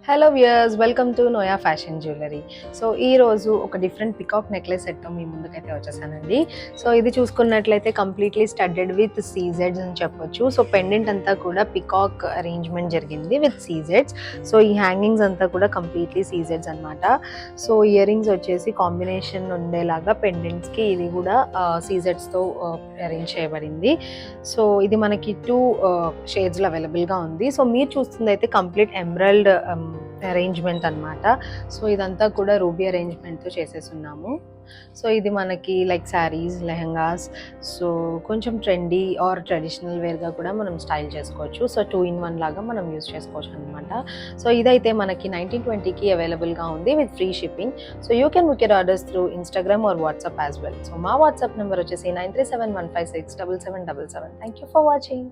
Hello viewers, welcome to Noah fashion jewellery. So ఈ రోజు ఒక డిఫరెంట్ పికాక్ నెక్లెస్ సెట్తో మీ ముందుకైతే వచ్చేసానండి. సో ఇది చూసుకున్నట్లయితే కంప్లీట్లీ స్టడ్డెడ్ విత్ సీజెడ్స్ అని చెప్పొచ్చు. సో పెండెంట్ అంతా కూడా పికాక్ అరేంజ్మెంట్ జరిగింది విత్ సీజెడ్స్. సో ఈ హ్యాంగింగ్స్ అంతా కూడా కంప్లీట్లీ సీజెడ్స్ అనమాట. సో ఇయర్ రింగ్స్ వచ్చేసి కాంబినేషన్ ఉండేలాగా పెండెంట్స్కి ఇది కూడా సీజెడ్స్తో అరేంజ్ చేయబడింది. సో ఇది మనకి 2 షేడ్స్లో అవైలబుల్గా ఉంది. సో మీరు చూస్తుంది అయితే కంప్లీట్ ఎమరల్డ్ అరేంజ్మెంట్ అనమాట. సో ఇదంతా కూడా రూబీ అరేంజ్మెంట్తో చేసేస్తున్నాము. సో ఇది మనకి లైక్ శారీస్, లెహంగాస్, సో కొంచెం ట్రెండీ ఆర్ ట్రెడిషనల్ వేర్గా కూడా మనం స్టైల్ చేసుకోవచ్చు. సో 2-in-1 లాగా మనం యూస్ చేసుకోవచ్చు అనమాట. సో ఇదైతే మనకి 1920కి అవైలబుల్గా ఉంది with free shipping. So you can book your orders through Instagram are WhatsApp as well. So మా వాట్సాప్ నెంబర్ వచ్చేసి 9371567777. Thank you for watching.